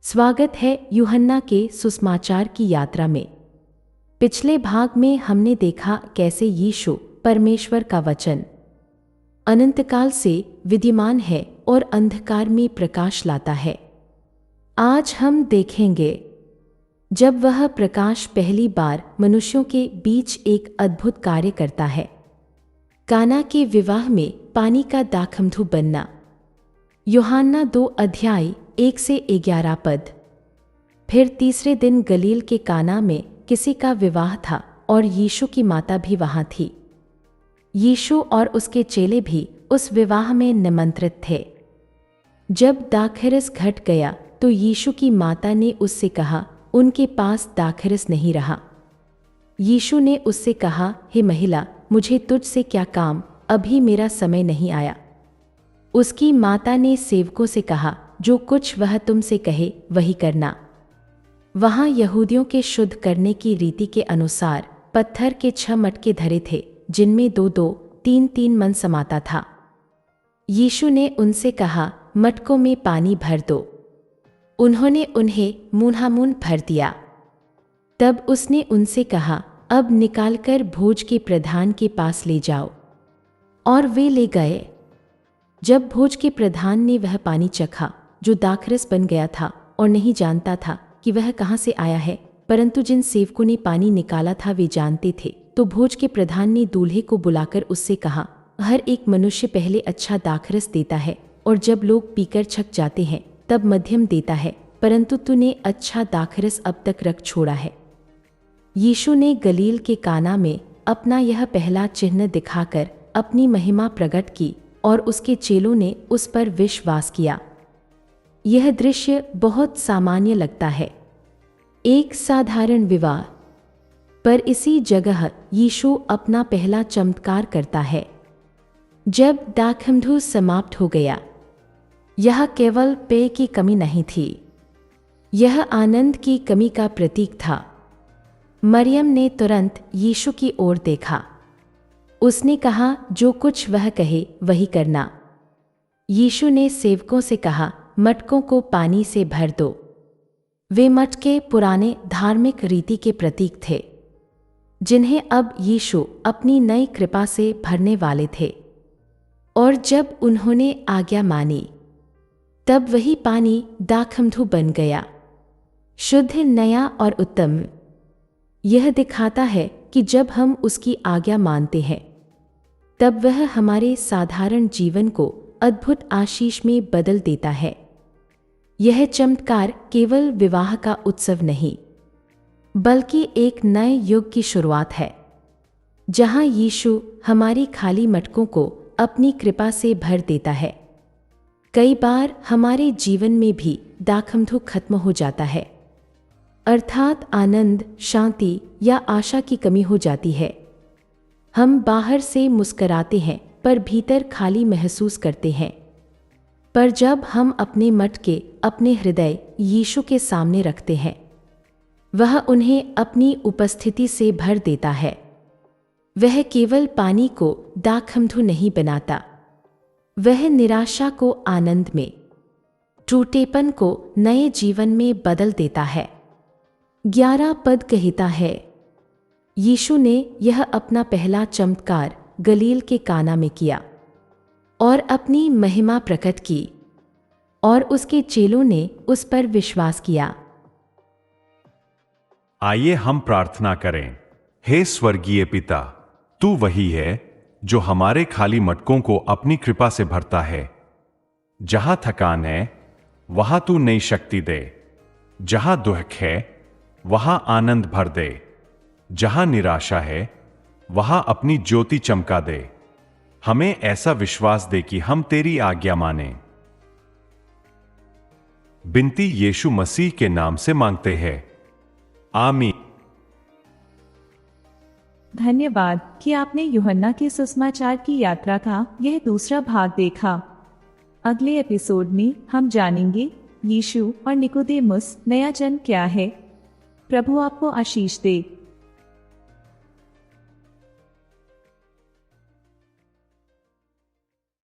स्वागत है यूहन्ना के सुसमाचार की यात्रा में। पिछले भाग में हमने देखा कैसे यीशु परमेश्वर का वचन अनंतकाल से विद्यमान है और अंधकार में प्रकाश लाता है। आज हम देखेंगे जब वह प्रकाश पहली बार मनुष्यों के बीच एक अद्भुत कार्य करता है। काना के विवाह में पानी का दाखमधु बनना। यूहन्ना 2 अध्याय 1 से 11 पद। फिर तीसरे दिन गलील के काना में किसी का विवाह था और यीशु की माता भी वहां थी। यीशु और उसके चेले भी उस विवाह में निमंत्रित थे। जब दाखरस घट गया तो यीशु की माता ने उससे कहा, उनके पास दाखरस नहीं रहा। यीशु ने उससे कहा, हे महिला, मुझे तुझसे क्या काम, अभी मेरा समय नहीं आया। उसकी माता ने सेवकों से कहा, जो कुछ वह तुमसे कहे वही करना। वहां यहूदियों के शुद्ध करने की रीति के अनुसार पत्थर के 6 मटके धरे थे, जिनमें 2-2, 3-3 मन समाता था। यीशु ने उनसे कहा, मटकों में पानी भर दो। उन्होंने उन्हें मुंहामुन भर दिया। तब उसने उनसे कहा, अब निकालकर भोज के प्रधान के पास ले जाओ। और वे ले गए। जब भोज के प्रधान ने वह पानी चखा जो दाखरस बन गया था और नहीं जानता था कि वह कहाँ से आया है, परंतु जिन सेवकों ने पानी निकाला था वे जानते थे, तो भोज के प्रधान ने दूल्हे को बुलाकर उससे कहा, हर एक मनुष्य पहले अच्छा दाखरस देता है और जब लोग पीकर छक जाते हैं तब मध्यम देता है, परंतु तूने अच्छा दाखरस अब तक रख छोड़ा है। यीशु ने गलील के काना में अपना यह पहला चिन्ह दिखाकर अपनी महिमा प्रकट की और उसके चेलों ने उस पर विश्वास किया। यह दृश्य बहुत सामान्य लगता है, एक साधारण विवाह, पर इसी जगह यीशु अपना पहला चमत्कार करता है। जब दाखमधु समाप्त हो गया, यह केवल पेय की कमी नहीं थी, यह आनंद की कमी का प्रतीक था। मरियम ने तुरंत यीशु की ओर देखा। उसने कहा, जो कुछ वह कहे वही करना। यीशु ने सेवकों से कहा, मटकों को पानी से भर दो। वे मटके पुराने धार्मिक रीति के प्रतीक थे, जिन्हें अब यीशु अपनी नई कृपा से भरने वाले थे। और जब उन्होंने आज्ञा मानी, तब वही पानी दाखमधु बन गया, शुद्ध, नया और उत्तम। यह दिखाता है कि जब हम उसकी आज्ञा मानते हैं, तब वह हमारे साधारण जीवन को अद्भुत आशीष में बदल देता है। यह चमत्कार केवल विवाह का उत्सव नहीं, बल्कि एक नए युग की शुरुआत है, जहां यीशु हमारी खाली मटकों को अपनी कृपा से भर देता है। कई बार हमारे जीवन में भी दाखमधु खत्म हो जाता है, अर्थात आनंद, शांति या आशा की कमी हो जाती है। हम बाहर से मुस्कुराते हैं पर भीतर खाली महसूस करते हैं। पर जब हम अपने मटके, अपने हृदय यीशु के सामने रखते हैं, वह उन्हें अपनी उपस्थिति से भर देता है। वह केवल पानी को दाखमधु नहीं बनाता, वह निराशा को आनंद में, टूटेपन को नए जीवन में बदल देता है। 11 पद कहता है, यीशु ने यह अपना पहला चमत्कार गलील के काना में किया और अपनी महिमा प्रकट की, और उसके चेलों ने उस पर विश्वास किया। आइए हम प्रार्थना करें। हे स्वर्गीय पिता, तू वही है जो हमारे खाली मटकों को अपनी कृपा से भरता है। जहां थकान है वहां तू नई शक्ति दे, जहां दुख है वहां आनंद भर दे, जहां निराशा है वहां अपनी ज्योति चमका दे। हमें ऐसा विश्वास दे कि हम तेरी आज्ञा मानें। बिनती यीशु मसीह के नाम से मांगते हैं, आमीन। धन्यवाद कि आपने यूहन्ना के सुसमाचार की यात्रा का यह दूसरा भाग देखा। अगले एपिसोड में हम जानेंगे यीशु और निकोदेमुस नया जन्म क्या है। प्रभु आपको आशीष दे।